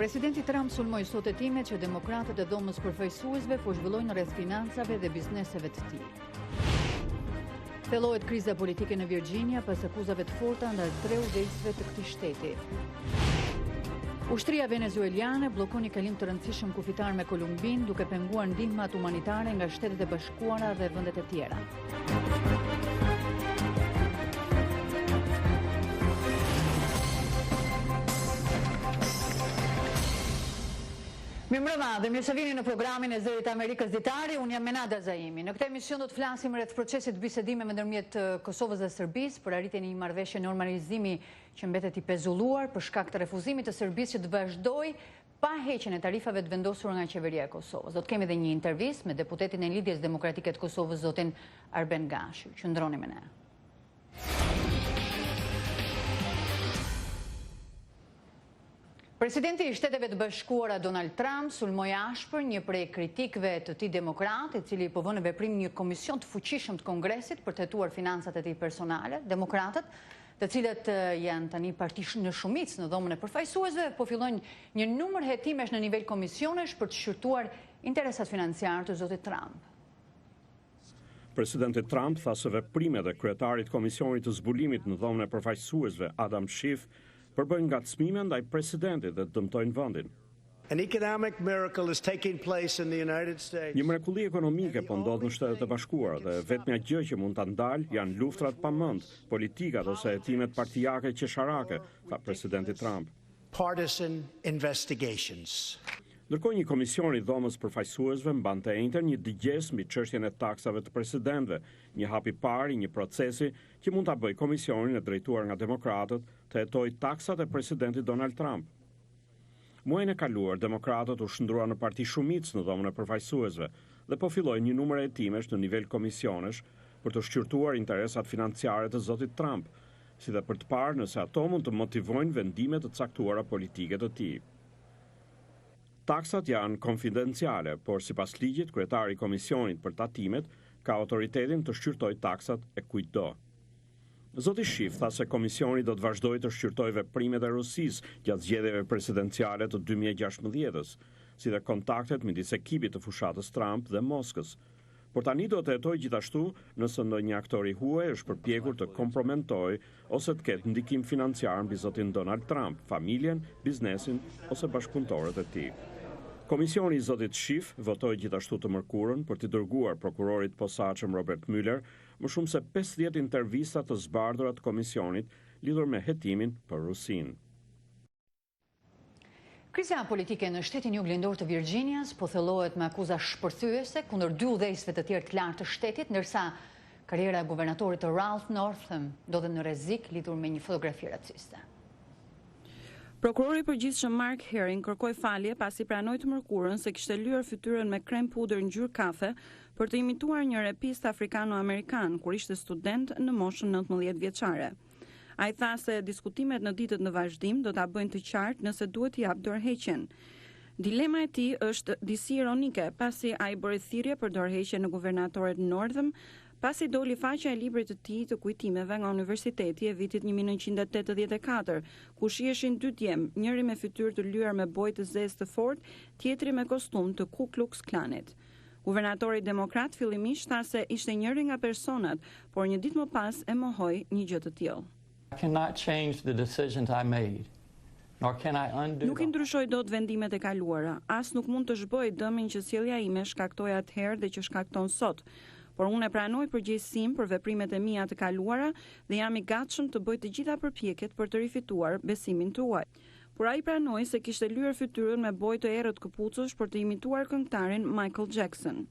Presidenti Trump sulmoi sot hetimet që demokratët e dhomës përfaqësuesve po zhvillojnë rreth financave dhe bizneseve të tij. Thellohet kriza politike në Virginia pas akuzave të forta ndaj 3 udhëheqësve të këtij shteti. Ushtria venezueliane bllokon një kalim të rëndësishëm kufitar me Kolumbinë duke penguar ndihmat humanitare nga Shtetet e Bashkuara dhe vendet e tjera. Mirëmbrëma dhe mirë se vini në programin e Zërit Amerikës Ditari, unë jam Menada Zaimi. Në këtë emision do të flasim rreth procesit bisedimeve ndërmjet Kosovës dhe Serbisë për arritjen e një marrëveshje normalizimi që mbetet i pezulluar për shkak të refuzimit të Serbisë që të vazhdojë pa heqjen e tarifave të vendosura nga qeveria e Kosovës. Do të kemi edhe një intervistë me deputetin e Lidhjes Demokratike të Kosovës, zotin Arben Gashi. Qëndroni me ne. Presidenti i Shteteve të Bashkuara Donald Trump sulmoi ashpër një prej kritikëve të tij demokrat, i cili po vënë në veprim një komision të fuqishëm të Kongresit për të hetuar financat e tij personale. Demokratët, të cilët janë tani parti në shumicë në dhomën e përfaqësuesve, po fillojnë një numër hetimesh në nivel komisionesh për të shqyrtuar interesat financiare të zotit Trump. Presidenti Trump tha se veprimet e kryetarit komisionit të zbulimit në dhomën e përfaqësuesve Adam Schiff përbëjnë ngacmime ndaj presidentit dhe dëmtojnë vendin. Një mrekulli ekonomike po ndodh në Shtetet e Bashkuara dhe vetmja gjë që mund ta ndalë janë luftrat pamend, politikat ose hetimet partijake qesharake, tha presidenti Trump. Ndërkohë një komision i dhomës përfaqësuesve mbante enter një dëgjes mbi çështjen e taksave të presidentëve, një hap i parë i një procesi që mund ta bëjë komisionin e drejtuar nga demokratët të hetojë taksat e presidentit Donald Trump. Muajin e kaluar, demokratët u shndruan në parti shumicë në dhomën e përfaqësuesve dhe po fillojnë një numër hetimesh në nivel komisionesh për të shqyrtuar interesat financiare të zotit Trump, si dhe për të parë nëse ato mund të motivojnë vendime të caktuara politike të tij. Taksat janë konfidenciale, por sipas ligjit, kryetari i komisionit për tatimet ka autoritetin të shqyrtojë taksat e kujtdo. Zoti Schiff tha se komisioni do të vazhdojë të shqyrtojë veprimet e Rusisë gjatë zgjedhjeve presidenciale të 2016-s, si dhe kontaktet midis ekipit të fushatës Trump dhe Moskës. Por tani do të hetojë gjithashtu nëse ndonjë aktor i huaj është përpjekur të kompromentojë ose të ketë ndikim financiar mbi zotin Donald Trump, familjen, biznesin ose bashkëpunëtorët e tij. Komisioni i zotit Schiff votoi gjithashtu të mërkurën për t'i dërguar prokurorit posaçëm Robert Mueller më shumë se 50 intervista të zbardhura të komisionit lidhur me hetimin për Rusinë. Kriza politike në shtetin juglindor të Virginias po thellohet me akuza shpërthyese kundër 2 udhëheqësve të tjerë të lartë të shtetit, ndërsa karriera e guvernatorit të Ralph Northam ndodhet në rrezik lidhur me një fotografi raciste. Prokurori i përgjithshëm Mark Herring kërkoi falje pasi pranoi të mërkurën se kishte lyer fytyrën me krem pudër ngjyrë kafe për të imituar një repist afrikano-amerikan kur ishte student në moshën 19 vjeçare. Ai tha se diskutimet në ditët në vazhdim do ta bëjnë të qartë nëse duhet t'i jap dorëheqjen. Dilema e tij është disi ironike pasi ai bëri thirrje për dorëheqje në guvernatorët Northam pasi doli faqja e librit të tij të kujtimeve nga Universiteti e vitit 1984, ku shiheshin 2 djem, njëri me fytyrë të lyer me bojë të zezë të fortë, tjetri me kostum të Ku Klux Klanit. Guvernatori demokrat fillimisht tha se ishte njëri nga personat, por një ditë më pas e mohoi një gjë të tillë. Nuk i ndryshoj dot vendimet e kaluara, as nuk mund të zhboj dëmin që sjellja ime shkaktoi atëherë dhe që shkakton sot. Por unë e pranoj përgjegjësinë për veprimet e mia të kaluara dhe jam i gatshëm të bëj të gjitha përpjekjet për të rifituar besimin tuaj. Por ai pranoi se kishte lyer fytyrën me bojë të errët këpucësh për të imituar këngëtarin Michael Jackson.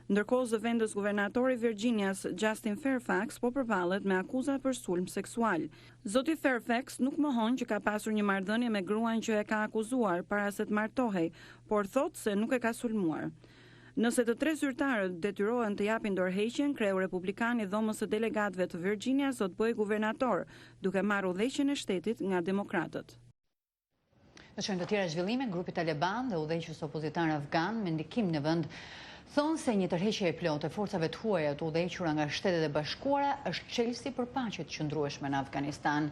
Ndërkohë zëvendës guvernatori Virginias Justin Fairfax po përballet me akuza për sulm seksual. Zoti Fairfax nuk mohon që ka pasur një marrëdhënie me gruan që e ka akuzuar para se të martohej, por thotë se nuk e ka sulmuar. Nëse të 3 zyrtarët detyrohen të japin dorëheqjen, kreu republikan i dhomës së delegatëve të Virginias do të bëjë guvernator, duke marrë udhëheqjen e shtetit nga demokratët. Në çështje të tjera zhvillime, grupi Taliban dhe udhëheqës opozitar afgan me ndikim në vend thonë se një tërheqje e plotë e forcave të huaja të udhëhequra nga Shtetet e Bashkuara është çelësi për paqe të qëndrueshme në Afganistan.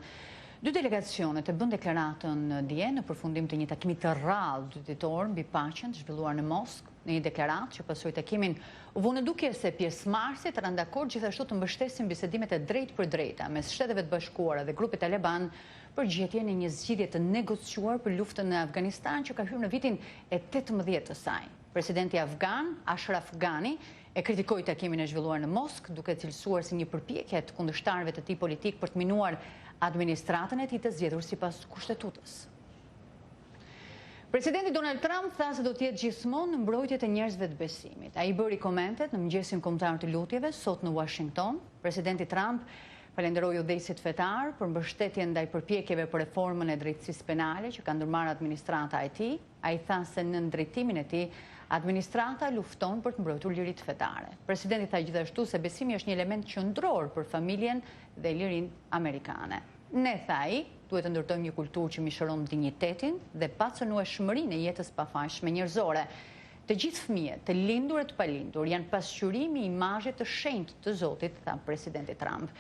Dy delegacionet e bën deklaratën dje në përfundim të një takimi të rrallë ditor mbi paqen të zhvilluar në Moskë. Në një deklaratë që pasoi takimin, u vënë dukje se pjesëmarrësit rënë dakord gjithashtu të mbështesin bisedimet e drejtë për drejta mes Shteteve të Bashkuara dhe grupit Taliban për gjetjen e një zgjidhje të negociuar për luftën në Afganistan që ka hyrë në vitin e 18 të saj. Presidenti afgan, Ashraf Ghani, e kritikoi takimin e zhvilluar në Moskë, duke cilësuar si një përpjekje të kundërshtarëve të tij politik për të minuar administratën e tij të zgjedhur sipas kushtetutës. Presidenti Donald Trump tha se do të jetë gjithmonë në mbrojtje të njerëzve të besimit. Ai bëri komentet në mëngjesin kombëtar të lutjeve sot në Washington. Presidenti Trump falenderoi udhëheqësit fetar për mbështetjen ndaj përpjekjeve për reformën e drejtësisë penale që ka ndërmarrë administrata e tij. Ai tha se në drejtimin e tij administrata lufton për të mbrojtur liritë fetare. Presidenti tha gjithashtu se besimi është një element qendror për familjen dhe lirinë amerikane. Ne, tha ai, duhet të ndërtojmë një kulturë që mishëron dinjitetin dhe pacënueshmërinë e jetës pafajshme njerëzore. Të gjithë fëmijët, të lindur e të palindur, janë pasqyrimi i imazhit të shenjtë të Zotit, tha presidenti Trump.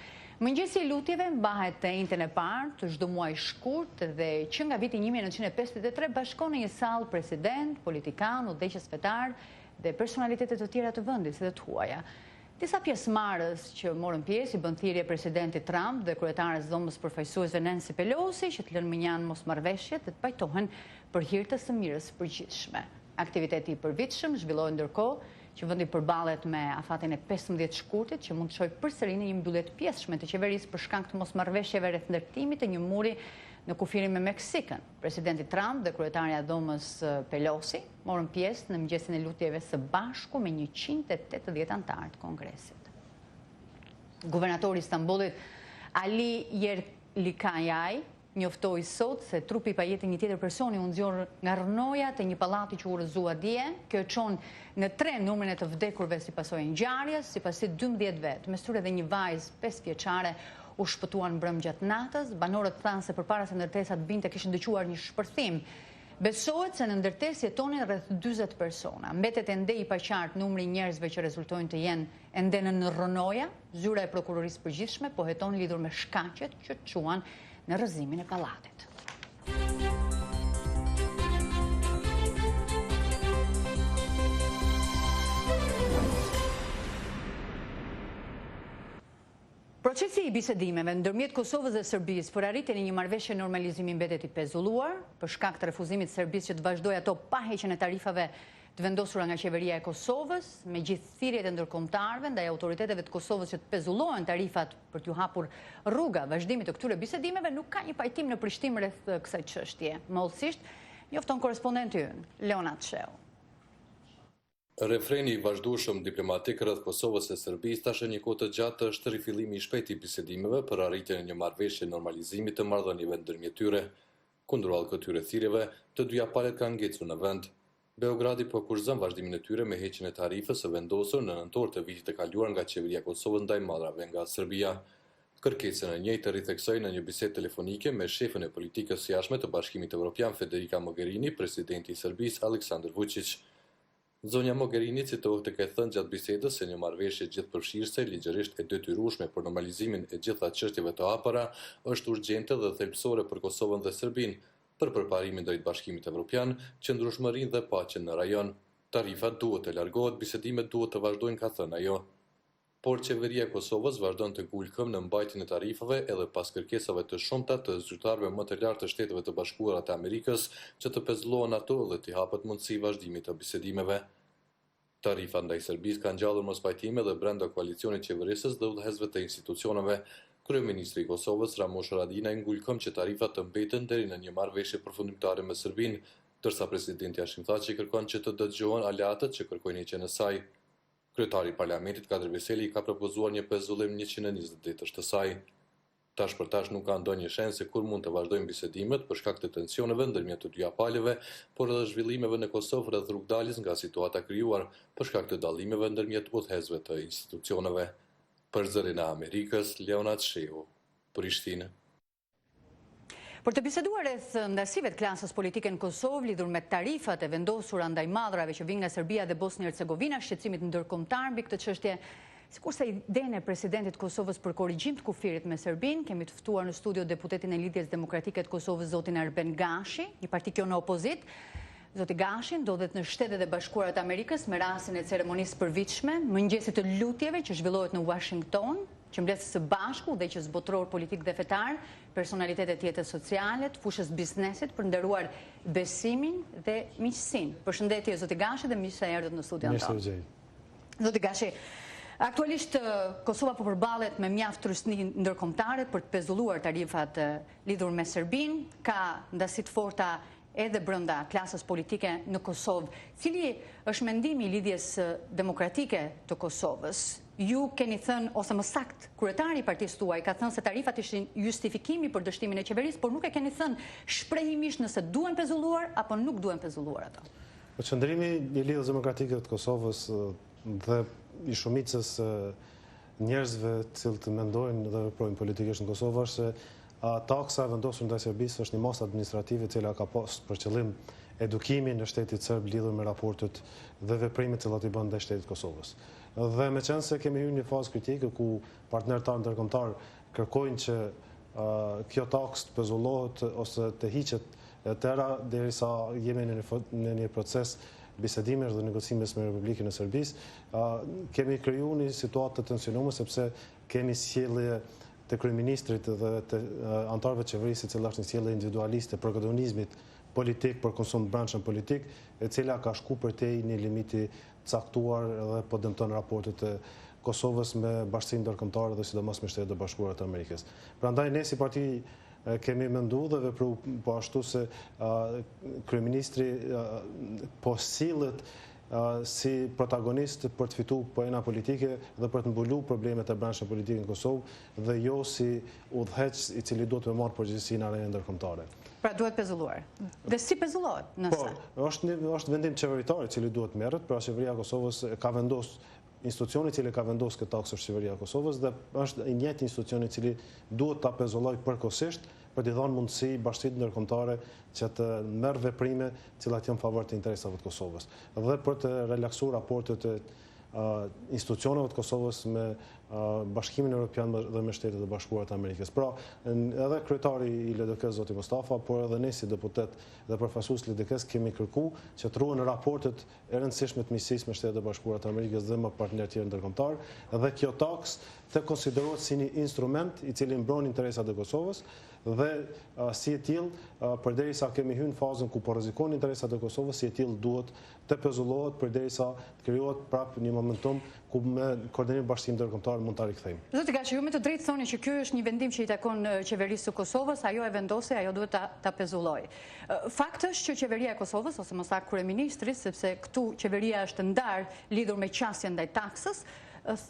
Mëngjesi i lutjeve mbahet të njëjtën e parë të çdo muaji shkurt dhe që nga viti 1953 bashkon në një sallë president, politikan, udhëheqës fetar dhe personalitete të tjera të vendit si dhe të huaja. Disa pjesëmarrës që morën pjesë i bën thirrje presidentit Trump dhe kryetares dhomës përfaqësuesve Nancy Pelosi që të lënë mënjan mosmarrëveshjet dhe të pajtohen për hir të së mirës përgjithshme. Aktiviteti i përvitshëm zhvillohej ndërkohë që vendi përballet me afatin e 15 shkurtit që mund të shojë përsëri në një mbyllje të pjesshme të qeverisë për shkak të mosmarrëveshjeve rreth ndërtimit të një muri në kufirin me Meksikën. Presidenti Trump dhe kryetarja e dhomës Pelosi morën pjesë në mëngjesin e lutjeve së bashku me 180 anëtar të Kongresit. Guvernatori i Istanbulit Ali Yerlikayaj njoftoi sot se trupi i pajetën një tjetër personi u nxorr nga rrënoja të një pallati që u rrëzua dje. Kjo e çon në 3 numrin e të vdekurve si pasojë e ngjarjes, sipas 12 vet, mes tyre dhe një vajzë 5 vjeçare u shpëtuan mbrëm gjatë natës. Banorët thanë se përpara se ndërtesa të binte kishin dëgjuar një shpërthim. Besohet se në ndërtesë jetonin rreth 40 persona. Mbetet ende i paqartë numri i njerëzve që rezultojnë të jenë ende në rrënoja. Zyra e prokurorisë përgjithshme po heton lidhur me shkaqet që çuan në rrëzimin e pallatit. Procesi i bisedimeve ndërmjet Kosovës dhe Serbisë për arritjen e një marrëveshje normalizimi mbetet i pezulluar për shkak të refuzimit të Serbisë që të vazhdojë ato pa heqjen e tarifave të vendosura nga qeveria e Kosovës, megjithëse thirrjet e ndërkombëtarëve ndaj autoriteteve të Kosovës që të pezullohen tarifat për t'u hapur rruga vazhdimit të këtyre bisedimeve, nuk ka një pajtim në Prishtinë rreth kësaj çështje. Mollësisht, njofton korrespondenti ynë, Leonat Sheu. Refreni i vazhdueshëm diplomatik rreth Kosovës e Serbisë tash një kohë të gjatë është rifillimi i shpejtë i bisedimeve për arritjen e një marrëveshje normalizimi të marrëdhënieve ndërmjet tyre. Kundërvallë këtyre thirrjeve, të dyja palët kanë ngecur në vend. Beogradi po kurzon vazhdimin e tyre me heqjen e tarifës së vendosur në nëntor të vitit të kaluar nga qeveria e Kosovës ndaj madrave nga Serbia. Kërkesën e njëjtë ritheksoi në një bisedë telefonike me shefën e politikës së jashtme të Bashkimit Evropian Federica Mogherini, presidenti i Serbisë Aleksandar Vučić. Zonja Mogherini citohet të ketë thënë gjatë bisedës se një marrëveshje gjithëpërfshirëse, ligjërisht e detyrueshme për normalizimin e gjitha çështjeve të hapura, është urgjente dhe thelbësore për Kosovën dhe Serbinë, për përparimin drejt Bashkimit Evropian, qëndrueshmërinë dhe paqen në rajon. Tarifat duhet të largohet, bisedimet duhet të vazhdojnë, ka thënë ajo. Por qeveria e Kosovës vazhdon të ngulkëm në mbajtjen e tarifave edhe pas kërkesave të shumta të zyrtarëve më të lartë të Shteteve të Bashkuara të Amerikës që të pezullohen ato dhe t'i hapet mundësi vazhdimit të bisedimeve. Tarifat ndaj Serbisë kanë ngjallur mospajtime dhe brenda koalicionit qeverisës dhe udhëheqësve të institucioneve. Kryeministri i Kosovës Ramush Haradinaj ngulkëm që tarifat të mbeten deri në një marrëveshje përfundimtare me Serbinë, ndërsa presidenti Hashim Thaçi kërkon që të dëgjohen aleatët që kërkojnë heqjen e saj. Kryetari i Parlamentit Kadri Veseli ka propozuar një pezullim 120 ditësh të saj. Tash për tash nuk ka ndonjë shenjë se kur mund të vazhdojnë bisedimet për shkak të tensioneve ndërmjet të dyja palëve, por edhe zhvillimeve në Kosovë rreth rrugdaljes nga situata krijuar për shkak të dallimeve ndërmjet udhëheqësve të institucioneve. Për Zërin e Amerikës, Leonat Sheu, Prishtinë. Për të biseduar rreth ndasive të klasës politike në Kosovë lidhur me tarifat e vendosura ndaj madrave që vijnë nga Serbia dhe Bosnia Hercegovina, shqetësimit ndërkombëtar mbi këtë çështje Sikurse idenë e presidentit Kosovës për korrigjim të kufirit me Serbinë, kemi të ftuar në studio deputetin e Lidhjes Demokratike të Kosovës, zotin Arben Gashi, një parti kjo në opozit. Zoti Gashi ndodhet në Shtetet e Bashkuara të Amerikës me rastin e ceremonisë përvitshme, mëngjesit të lutjeve që zhvillohet në Washington, që mbledh së bashku dhe që zbotror politik dhe fetar, personalitetet jetës sociale, të fushës biznesit për nderuar besimin dhe miqësinë. Përshëndetje zoti Gashi dhe mirë se erdhët në studion tonë. Zoti Gashi, aktualisht Kosova po përballet me mjaft trysni ndërkombëtare për të pezulluar tarifat lidhur me Serbinë, ka ndasi të forta edhe brenda klasës politike në Kosovë. Cili është mendimi i Lidhjes Demokratike të Kosovës? Ju keni thënë, ose më sakt, kryetari i partisë tuaj ka thënë se tarifat ishin justifikimi për dështimin e qeverisë, por nuk e keni thënë shprehimisht nëse duhen pezulluar apo nuk duhen pezulluar ato. Qëndrimi i Lidhjes Demokratike të Kosovës dhe i shumicës njerëzve cilët mendojnë dhe veprojnë politikisht në Kosovë është se taksa vendosur ndaj Serbisë është një masë administrative e cila ka pas për qëllim edukimin në shtetit serb lidhur me raportet dhe veprimet që i bën ndaj shtetit Kosovës. Dhe me qenë se kemi hyrë në një fazë kritike ku partnerët tanë ndërkombëtar kërkojnë që kjo taks të pezullohet ose të hiqet tëra derisa jemi në një proces bisedimesh dhe negocimesh me Republikën e Serbisë, kemi krijuar një situatë të tensionuar sepse kemi sjellje të kryeministrit dhe të anëtarëve të qeverisë, e cila është një sjellje individualiste, protagonizmit politik për konsum brendshëm politik, e cila ka shku përtej një limiti caktuar dhe po dëmton raportet e Kosovës me bashkësinë ndërkombëtare dhe sidomos me Shtetet e Bashkuara të Amerikës. Prandaj ne si parti kemi menduar dhe vepru po ashtu se kryeministri po sillet si protagonist për të fituar pojena politike dhe për të mbuluar problemet e brendshme politike në Kosovë dhe jo si udhëheq i cili duhet të marrë përgjegjësinë në arenën ndërkombëtare. Pra duhet pezulluar. Dhe si pezullohet nëse? Po, është vendim qeveritar i cili duhet merret, pra qeveria e Kosovës ka vendosur institucioni i cili ka vendosur këtë taks është qeveria e Kosovës dhe është i njëjti institucioni i cili duhet ta pezullojë përkohësisht për t'i dhënë mundësi bashkësitë ndërkombëtare që të merr veprime të cilat janë në favor të interesave të Kosovës dhe për të relaksuar raportet e institucioneve të Kosovës me Bashkimin Evropian dhe me Shtetet e Bashkuara të Amerikës. Pra, edhe kryetari i LDK-s zoti Mustafa, por edhe ne si deputet dhe përfaqësues LDK-s kemi kërkuar që të ruhen raportet e rëndësishme të miqësisë me Shtetet e Bashkuara të Amerikës dhe me partnerët tjerë ndërkombëtar, dhe kjo taks të konsiderohet si një instrument i cili mbron interesat e Kosovës dhe si e tillë përderisa kemi hyrë në fazën ku po rrezikojnë interesat e Kosovës, si e tillë duhet të pezullohet përderisa të krijohet prapë një momentum ku me koordinim bashkëtim ndërkombëtar mund ta rikthejmë. Zoti Gashi, ju me të drejtë thoni që ky është një vendim që i takon qeverisë së Kosovës, ajo e vendosi, ajo duhet ta pezullojë. Fakti është që qeveria e Kosovës ose më saktë kryeministri, sepse këtu qeveria është ndarë lidhur me qasjen ndaj taksës,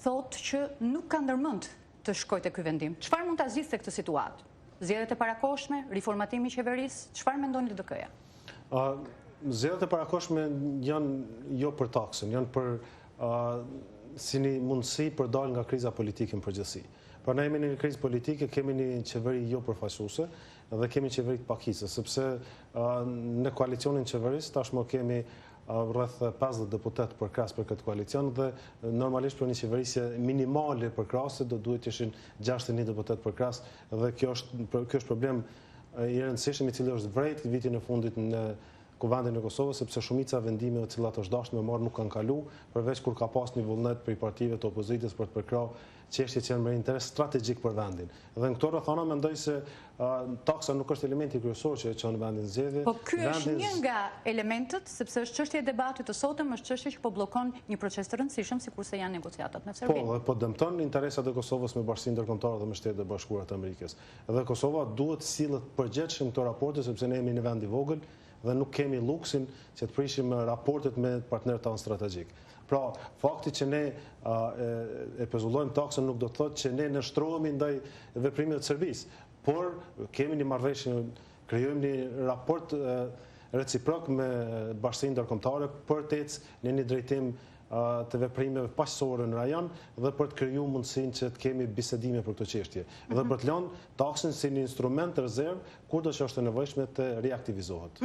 thotë që nuk ka ndërmend të shkojë te ky vendim. Çfarë mund ta zgjidhte këtë situatë? Zgjedhjet e parakohshme, riformatimi i qeverisë, çfarë mendon LDK-ja? Zgjedhjet e parakohshme janë jo për taksën, janë për si një mundësi për dalë nga kriza politike në përgjithësi. Pra ne jemi në një krizë politike, kemi një qeveri jo përfaqësuese dhe kemi qeveri të pakicës, sepse në koalicionin qeveris tashmë kemi rreth 50 deputet për krahas për këtë koalicion dhe normalisht për një qeverisje minimale për krahas do duhet të ishin 61 deputet për krahas dhe kjo është problem i rëndësishëm i cili është vrejt vitin e fundit në Kuvendin e Kosovës, sepse shumica vendimeve të cilat është dashur me marrë nuk kanë kalu, përveç kur ka pas një vullnet për partive të opozitës për të përkrahur çështje që janë me interes strategjik për vendin. Dhe në këto rrethana mendoj se taksa nuk është elementi kryesor që çon vendin zgjedhje. Po ky është një nga elementët, sepse është çështje e debatit të sotëm, është çështje që po bllokon një proces të rëndësishëm, sikurse janë negociatat me Serbinë. Po dëmton interesat e Kosovës me Bashkinë Ndërkombëtare dhe me Shtetet e Bashkuara të Amerikës. Dhe Kosova duhet sillet përgjithshëm këto raporte sepse ne jemi në vend i vogël dhe nuk kemi luksin që të prishim raportet me partnerët tanë strategjik. Pra, fakti që ne e pezullojmë taksën nuk do të thotë që ne nështrohemi ndaj veprimeve të Serbisë, por kemi një marrëveshje, krijojmë një raport reciprok me Bashkinë Ndërkombëtare për të ecë në një drejtim të veprimeve paqësore në rajon dhe për të kriju mundësinë që të kemi bisedime për këtë çështje dhe për të lënë taksin si një instrument të rezervë kurdo që është e nevojshme të reaktivizohet.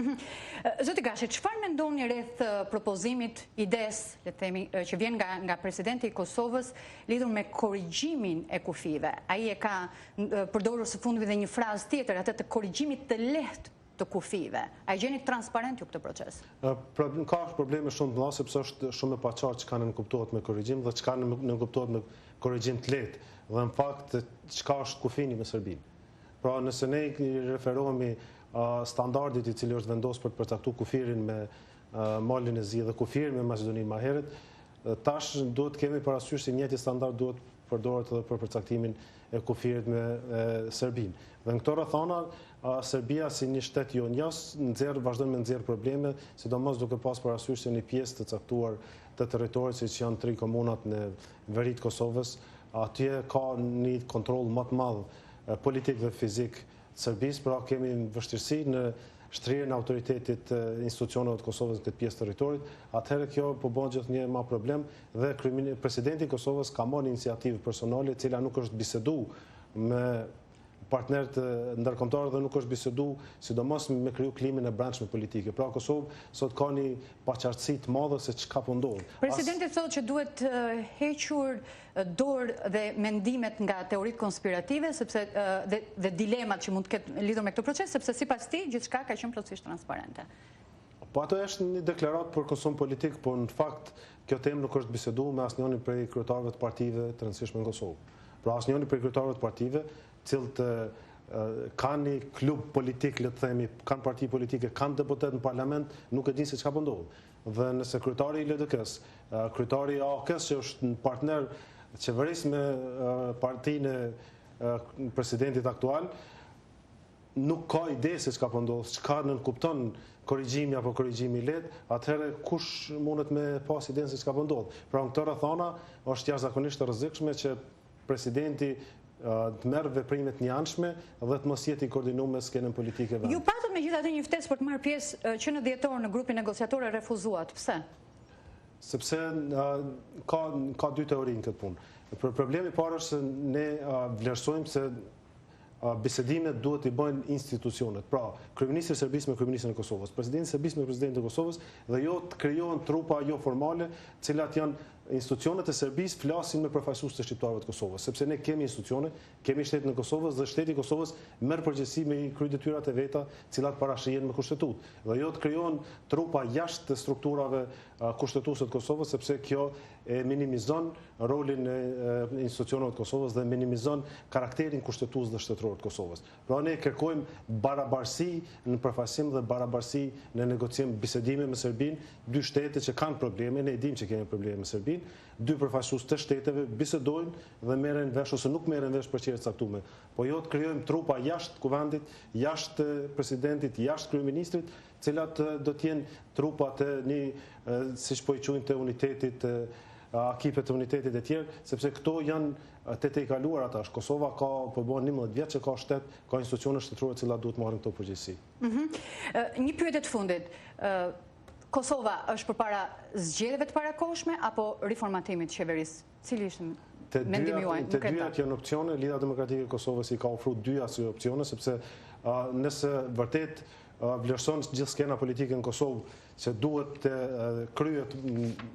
Zoti Gashi, çfarë mendoni rreth propozimit, ides, le të themi, që vjen nga presidenti i Kosovës lidhur me korrigjimin e kufive? Ai e ka përdorur së fundmi dhe një frazë tjetër, atë të korrigjimit të lehtë të kufive. A i gjeni transparent ju këtë proces? Ka probleme shumë të mëdha sepse është shumë e paqartë çka nënkuptohet me korrigjim dhe çka nënkuptohet me korrigjim të lehtë. Dhe në fakt çka është kufini me Serbinë. Pra nëse ne referohemi standardit i cili është vendosur për të përcaktuar kufirin me Malin e Zi dhe kufirin me Maqedoninë më herët, tash duhet kemi parasysh se njëjti standard duhet përdoret edhe për përcaktimin e kufirit me Serbinë. Dhe në këto rrethana Serbia si një shtet jo njës vazhdon me nxjerr probleme, sidomos duke pas parasysh se një pjesë të caktuar të territorit, siç janë 3 komunat në veri të Kosovës, atje ka një kontroll më të madh politik dhe fizik të Serbisë, pra kemi vështirësi në shtrirjen e autoritetit institucioneve të Kosovës në këtë pjesë të territorit. Atëherë kjo po bën gjithnjë më problem dhe presidenti i Kosovës ka marrë iniciativë personale, e cila nuk është biseduar me partnerët ndërkombëtar dhe nuk është biseduar sidomos me kriju klimin e brendshme politike. Pra Kosovë sot ka një paqartësi të madhe se çka po ndodh. Presidenti thotë që duhet hequr dorë dhe mendimet nga teoritë konspirative sepse dhe dilemat që mund të ketë lidhur me këtë proces, sepse sipas tij gjithçka ka qenë plotësisht transparente. Po ato është një deklaratë për konsum politik, por në fakt kjo temë nuk është biseduar me asnjërin prej kryetarëve të partive të rëndësishme në Kosovë. Pra asnjëri prej kryetarëve të partive, cilët kanë një klub politik, le të themi, kanë parti politike, kanë deputet në parlament, nuk e din se çka po ndodh. Dhe nëse kryetari i LDK-s, kryetari i AK-s që është një partner qeverisë me partinë e presidentit aktual, nuk ka ide se çka po ndodh, çka nënkupton korrigjimi apo korrigjimi i lehtë, atëherë kush mundet me pas idenë se çka po ndodh. Pra në këtë rrethana është jashtëzakonisht e rrezikshme që presidenti të merr veprime të njëanshme dhe të mos jetë i koordinuar me skenën politike vendit. Ju patët megjithatë një ftesë për të marrë pjesë që në dhjetor në grupin negociator e refuzuat. Pse? Sepse ka dy teori në këtë punë. Problemi i parë është se ne vlerësojmë se bisedimet duhet i bëjnë institucionet. Pra, kryeministri i Serbisë me kryeministrin e Kosovës, presidenti i Serbisë me presidentin e Kosovës dhe jo të krijohen trupa jo formale, të cilat janë institucionet e Serbisë flasin me përfaqësues të shqiptarëve të Kosovës, sepse ne kemi institucione, kemi shtetin e Kosovës dhe shteti i Kosovës merr përgjegjësi me krye detyrat e veta, të cilat parashihen me kushtetutë. Dhe jo të krijohen trupa jashtë strukturave kushtetuese të Kosovës, sepse kjo e minimizon rolin e institucioneve të Kosovës dhe minimizon karakterin kushtetues dhe shtetëror të Kosovës. Pra ne kërkojmë barabarësi në përfaqësim dhe barabarësi në negociim, bisedime me Serbinë, dy shtete që kanë probleme, ne e dimë që kemi probleme me Serbinë, dy përfaqësues të shteteve bisedojnë dhe merren vesh ose nuk merren vesh për çështje të caktuara. Po jo të krijojmë trupa jashtë kuvendit, jashtë presidentit, jashtë kryeministrit, të cilat do të jenë trupa të një, siç po i quajnë, të unitetit, akipet të unitetit e tjerë, sepse këto janë tete i kaluar atash. Kosova ka po bën 11 vjet që ka shtet, ka institucione shtetërore të cilat duhet marrin këto përgjegjësi. Një pyetje të fundit. Kosova është përpara zgjedhjeve të parakohshme apo riformatimit të qeverisë? Cili ishte mendimi juaj? Të dyjat janë opsione. Lidhja Demokratike e Kosovës i ka ofruar dy asaj opsione, sepse nëse vërtet vlerëson gjithë skena politike në Kosovë që duhet të kryhet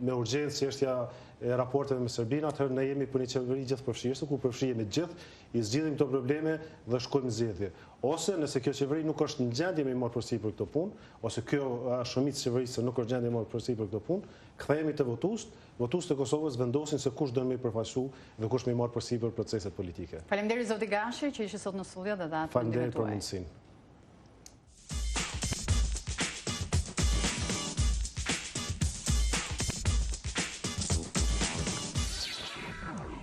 me urgjencë çështja e raporteve me Serbinë, atëherë ne jemi për një qeveri gjithëpërfshirëse ku përfshihemi gjithë, i zgjidhim këto probleme dhe shkojmë në zgjedhje. Ose nëse kjo qeveri nuk është në gjendje me marrë përsipër këtë punë, ose kjo shumicë qeverisë nuk është në gjendje me marrë përsipër këtë punë, kthehemi te votuesit e Kosovës vendosin se kush do më përfaqësu dhe kush më marrë përsipër proceset politike. Faleminderit zoti Gashi që ishte sot në studio dhe dha. Faleminderit për mundësinë.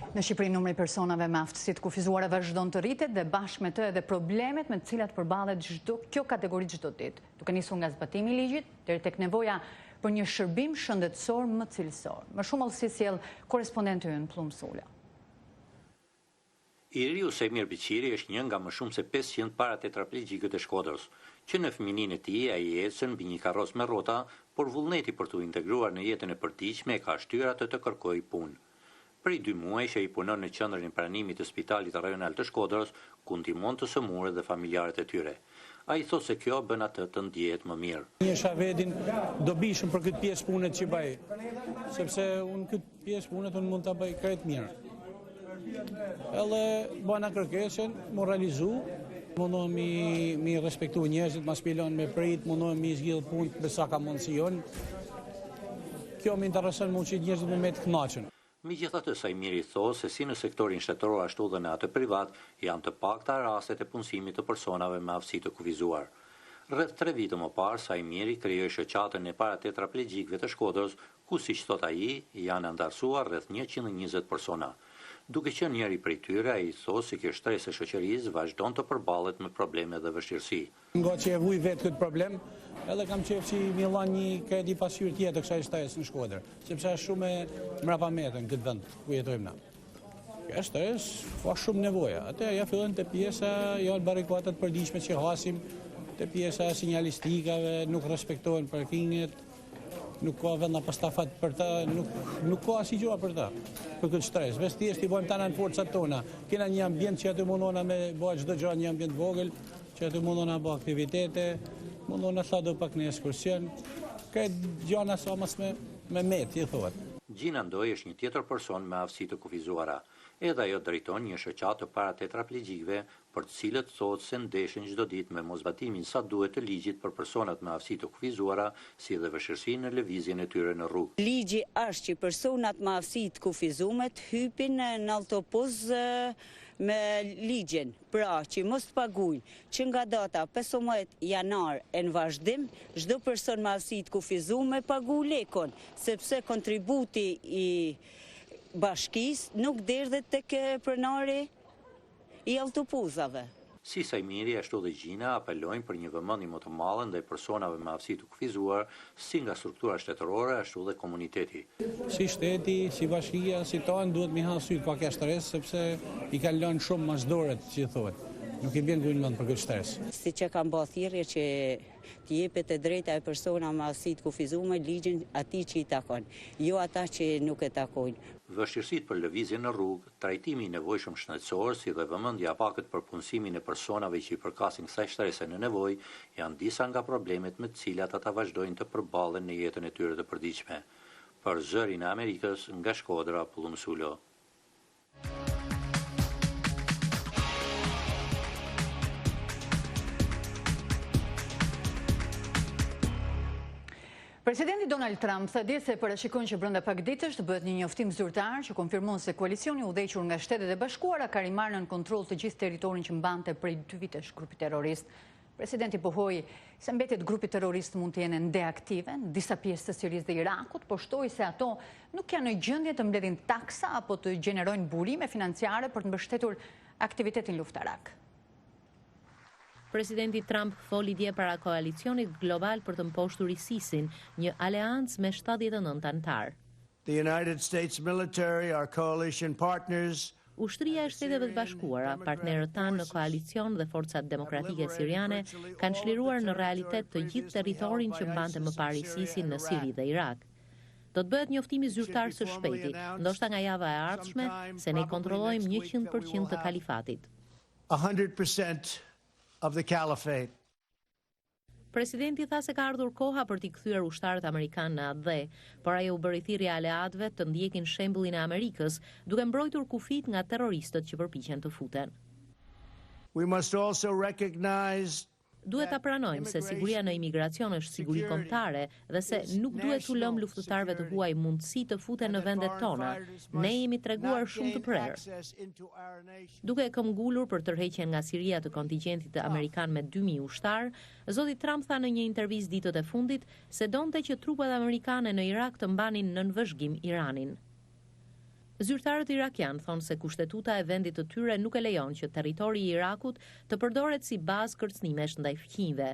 Në Shqipëri numri i personave me aftësi të kufizuara vazhdon të rritet dhe bashkë me të edhe problemet me të cilat përballet kjo kategori çdo ditë, duke nisur nga zbatimi i ligjit deri tek nevoja për një shërbim shëndetësor më cilësor. Më shumë si sjell korrespondenti ynë Plum Sula. Iriu Semir Biqiri është një nga më shumë se 500 paratetraplegjikët e Shkodrës, që në fëmininë e tij ai ecën mbi një karroc me rrota, por vullneti për t'u integruar në jetën e përditshme e ka shtyrë të kërkojë punë. Prej 2 muaj që ai punon në qendrën e pranimit të Spitalit Rajonal të Shkodrës, ku ndihmon të sëmurët dhe familjarët e tyre. Ai thotë se kjo bën atë të ndjehet më mirë. Një shavedin do bishëm për këtë pjesë punët që bëj, sepse unë këtë pjesë punët unë mund ta bëj krejt mirë. Edhe bëna kërkesën, moralizu, mundohem mi respektu njerëzit, ma spilon me prit, mundohem mi zgjidh punë me sa ka mundësion. Kjo më intereson më që njerëzit me të kënaqen. Megjithatë, Sajmiri thosë se si në sektorin shtetëror ashtu dhe në atë privat janë të pakta rastet e punësimit të personave me aftësi të kufizuar. Rreth 3 vite më parë, Sajmiri krijoi shoqatën e paratetraplegjikëve të Shkodrës, ku siç thot ai, janë andarësuar rreth 120 persona. Duke qenë njëri prej tyre, ai thosë se kjo shtresë e shoqërisë vazhdon të përballet me probleme dhe vështirësi. Nga që e vuj vetë këtë problem, edhe kam qef që mi lan një kredi pasyrë tjetër kësaj shtresë në Shkodër, sepse është shumë mrapa metën këtë vend ku jetojmë na. Kjo shtresë ka shumë nevoja. Atë ja fillon te pjesa janë barrikadat e përditshme që hasim, te pjesa sinjalistikave, nuk respektohen parkinget, nuk ka venda pastafat për ta, nuk ka asgjë për ta. Për këtë stres, vetë thjesht i bëjmë tana në forcat tona. Kena një ambient që aty mundona me bëj çdo gjë, një ambient vogël, që aty mundona bë aktivitete, mundona sa do pak në ekskursion. Këtë gjëna sa mas me met, i thuhet. Gjina Ndoj është një tjetër person me aftësi të kufizuara. Edhe ajo drejton një shoqatë të paratetraplegjikëve, për të cilët thotë se ndeshin çdo ditë me mosbatimin sa duhet të ligjit për personat me aftësi të kufizuara, si dhe vështirësi në lëvizjen e tyre në rrugë. Ligji është që personat me aftësi të kufizuar hypin në autobus me ligjin, pra që mos të paguajnë, që nga data 15 janar e në vazhdim, çdo person me aftësi të kufizuar pagu lekon, sepse kontributi i bashkisë nuk derdhet tek pronari i autobusave. Si Sajmiri, ashtu dhe Gjina apelojnë për një vëmendje më të madhe ndaj personave me aftësi të kufizuar, si nga struktura shtetërore ashtu dhe komuniteti. Si shteti, si bashkia, si tonë duhet mi hanë syt pak stres, sepse i kanë lënë shumë masdoret, që thuhet. Nuk i bën gojnë mend për këtë stres. Si që kanë bërë thirrje që të jepet e drejta e persona me aftësi të kufizuar ligjin atij që i takon, jo ata që nuk e takojnë. Vështirësitë për lëvizje në rrugë, trajtimi i nevojshëm shëndetësor, si dhe vëmendja pakët për punësimin e personave që i përkasin kësaj strese në nevojë, janë disa nga problemet me të cilat ata vazhdojnë të përballen në jetën e tyre të përditshme. Për Zërin e Amerikës, nga Shkodra, Pullumsulo. Presidenti Donald Trump tha dje se parashikon që brenda pak ditësh të bëhet një njoftim zyrtar që konfirmon se koalicioni udhëhequr nga Shtetet e Bashkuara ka rimarrë në kontroll të gjithë territorin që mbante prej 2 vitesh grupi terrorist. Presidenti pohoi se mbetjet grupit terrorist mund të jenë ende aktive në disa pjesë të Sirisë dhe Irakut, por shtoi se ato nuk janë në gjendje të mbledhin taksa apo të gjenerojnë burime financiare për të mbështetur aktivitetin luftarak. Presidenti Trump foli dje para koalicionit global për të mposhtur ISIS-in, një aleancë me 79 anëtar. The United States military, our coalition partners, Ushtria e Shteteve të Bashkuara, partnerët tanë në koalicion dhe forcat demokratike siriane kanë çliruar në realitet të gjithë territorin që mbante më parë ISIS-in në Siri dhe Irak. Do të bëhet njoftimi zyrtar së shpejti, ndoshta nga java e ardhshme, se ne kontrollojmë 100% të kalifatit. 100% of the caliphate. Presidenti tha se ka ardhur koha për t'i kthyer ushtarët amerikanë në atë dhe, por ai u bëri thirrje aleatëve të ndjekin shembullin e Amerikës, duke mbrojtur kufit nga terroristët që përpiqen të futen. We must also recognize Duhet ta pranojmë se siguria në imigracion është siguri kombëtare dhe se nuk duhet t'u lëmë luftëtarëve të huaj mundësi të futen në vendet tona. Ne jemi treguar shumë të prerë. Duke e këmbgulur për tërheqjen nga Siria të kontingjentit të amerikan me 2000 ushtar, zoti Trump tha në një intervistë ditët e fundit se donte që trupat amerikane në Irak të mbanin nën vëzhgim Iranin. Zyrtarët irakian thonë se kushtetuta e vendit të tyre nuk e lejon që territori i Irakut të përdoret si bazë kërcënimesh ndaj fqinjve,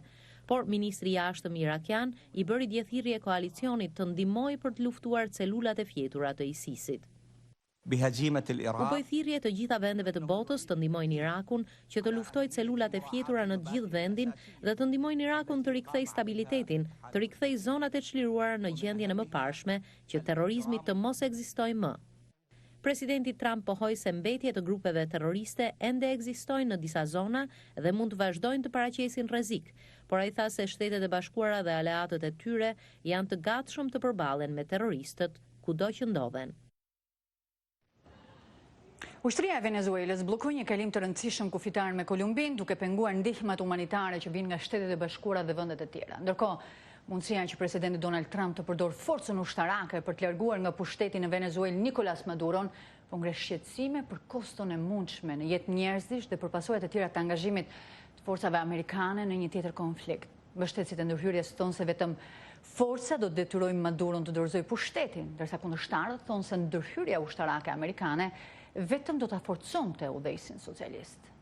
por ministri i jashtëm irakian i bëri dje thirrje koalicionit të ndihmojë për të luftuar celulat e fjetura të ISIS-it. U bë thirrje të gjitha vendeve të botës të ndihmojnë Irakun që të luftojë celulat e fjetura në të gjithë vendin dhe të ndihmojnë Irakun të rikthejë stabilitetin, të rikthejë zonat e çliruara në gjendjen e mëparshme që terrorizmi të mos ekzistojë më. Presidenti Trump pohoi se mbetje të grupeve terroriste ende ekzistojnë në disa zona dhe mund të vazhdojnë të paraqesin rrezik, por ai tha se Shtetet e Bashkuara dhe aleatët e tyre janë të gatshëm të përballen me terroristët kudo që ndodhen. Ushtria e Venezuelës bllokoi një kalim të rëndësishëm kufitar me Kolumbinë, duke penguar ndihmat humanitare që vijnë nga Shtetet e Bashkuara dhe vendet e tjera. Ndërkohë, mundësia që presidenti Donald Trump të përdor forcën ushtarake për të larguar nga pushteti në Venezuelë Nicolas Maduron, po ngre shqetësime për koston e mundshme në jetë njerëzish dhe për pasojat e tjera të angazhimit të forcave amerikane në një tjetër konflikt. Mbështetësit e ndërhyrjes thonë se vetëm forca do të detyrojë Maduron të dorëzojë pushtetin, ndërsa kundërshtarët thonë se ndërhyrja ushtarake amerikane vetëm do ta forconte udhëheqësin socialist.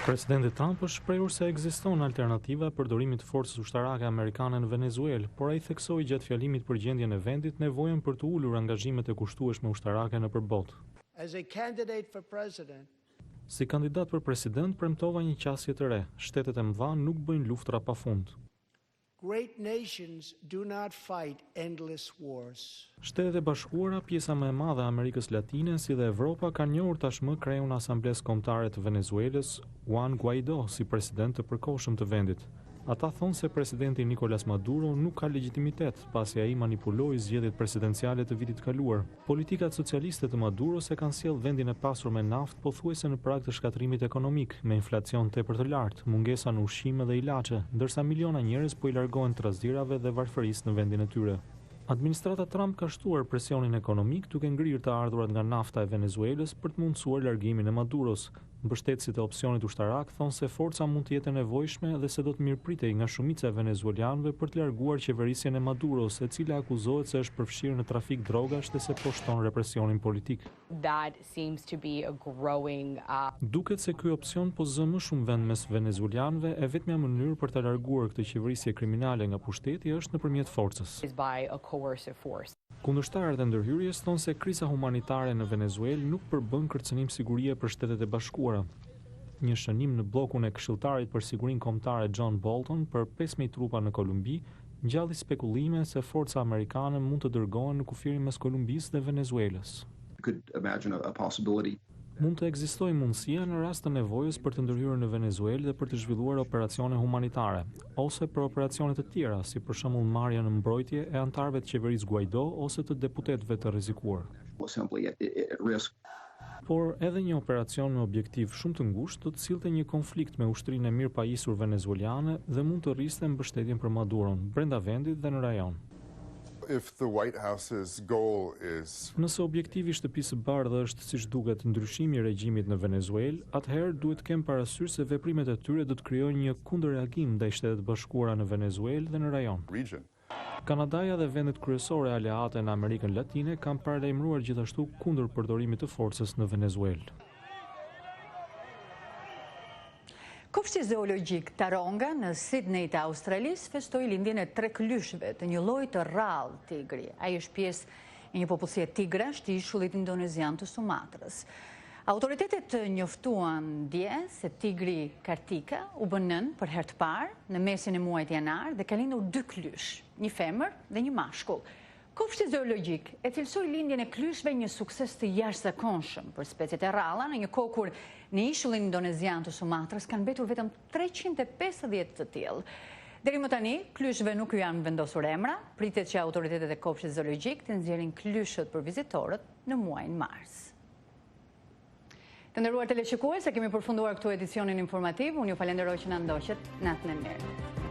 Presidenti Trump është shprehur se ekziston alternativa e përdorimit të forcës ushtarake amerikane në Venezuelë, por ai theksoi gjatë fjalimit për gjendjen e vendit nevojën për të ulur angazhimet e kushtueshme ushtarake nëpër botë. Si kandidat për president premtova një qasje të re. Shtetet e mëdha nuk bëjnë luftra pafund. Great nations do not fight endless wars. Shtetet e Bashkuara, pjesa më e madhe e Amerikës Latine, si dhe Evropa, kanë njohur tashmë kreun e Asamblesë Kombëtare të Venezuelës, Juan Guaidó, si president të përkohshëm të vendit. Ata thonë se presidenti Nicolas Maduro nuk ka legjitimitet, pasi ai manipuloi zgjedhjet presidenciale të vitit kaluar. Politikat socialiste të Maduros e kanë sjellë vendin e pasur me naftë pothuajse në prag të shkatrimit ekonomik, me inflacion tepër të lartë, mungesa në ushqime dhe ilaçe, ndërsa miliona njerëz po i largohen trazdirave dhe varfërisë në vendin e tyre. Administrata Trump ka shtuar presionin ekonomik duke ngrirë të ardhurat nga nafta e Venezuelës për të mundësuar largimin e Maduros. Mbështetësit e opsionit ushtarak thonë se forca mund të jetë e nevojshme dhe se do të mirëpritej nga shumica e venezuelianëve për të larguar qeverisjen e Maduros, e cila akuzohet se është përfshirë në trafik drogash dhe se po shton represionin politik. Duket se ky opsion po zë më shumë vend mes venezuelianëve e vetmja mënyrë për të larguar këtë qeverisje kriminale nga pushteti është nëpërmjet forcës. Kundërshtarët e ndërhyrjes thonë se kriza humanitare në Venezuelë nuk përbën kërcënim sigurie për Shtetet e Bashkuara. Një shënim në bllokun e Këshilltarit për Sigurinë Kombëtare John Bolton për 5.000 trupa në Kolumbi ngjalli spekulime se forca amerikane mund të dërgohen në kufirin mes Kolumbisë dhe Venezuelës. Mund të ekzistojë mundësia në rast të nevojës për të ndërhyrë në Venezuelë dhe për të zhvilluar operacione humanitare, ose për operacione të tjera, si për shembull marrja në mbrojtje e anëtarëve të qeverisë Guaidó ose të deputetëve të rrezikuar. Por edhe një operacion me objektiv shumë të ngushtë do të sillte një konflikt me ushtrinë e mirëpajisur venezueliane dhe mund të rriste mbështetjen për Maduron brenda vendit dhe në rajon. Nëse objektivi i Shtëpisë së Bardhë është, siç duket, ndryshimi i regjimit në Venezuelë, atëherë duhet të kem parasysh se veprimet e tyre do të krijojnë një kundërreagim ndaj Shtetet e Bashkuara në Venezuelë dhe në rajon. Kanadaja dhe vendet kryesore aleate në Amerikën Latine kanë paralajmëruar gjithashtu kundër përdorimit të forcës në Venezuelë. Kopshti zoologjik Taronga në Sydney të Australisë festoi lindjen e 3 klyshve të një lloji të rrallë tigri. Ai është pjesë e një popullsie tigrash të ishullit indonezian të Sumatrës. Autoritetet njoftuan dje se tigri kartika u bën nën për herë të parë në mesin e muajit janar dhe ka lindur 2 klysh, një femër dhe një mashkull. Kopshti zoologjik e cilësoi lindjen e klyshve një sukses të jashtëzakonshëm për speciet e rralla në një kohë kur në ishullin indonezian të Sumatrës kanë mbetur vetëm 350 të tillë. Deri më tani, klyshve nuk janë vendosur emra, pritet që autoritetet e kopshtit zoologjik të nxjerrin klyshët për vizitorët në muajin mars. Të nderuar teleshikues, kemi përfunduar këtu edicionin informativ. Unë ju falenderoj që na ndoqët. Natën e mirë.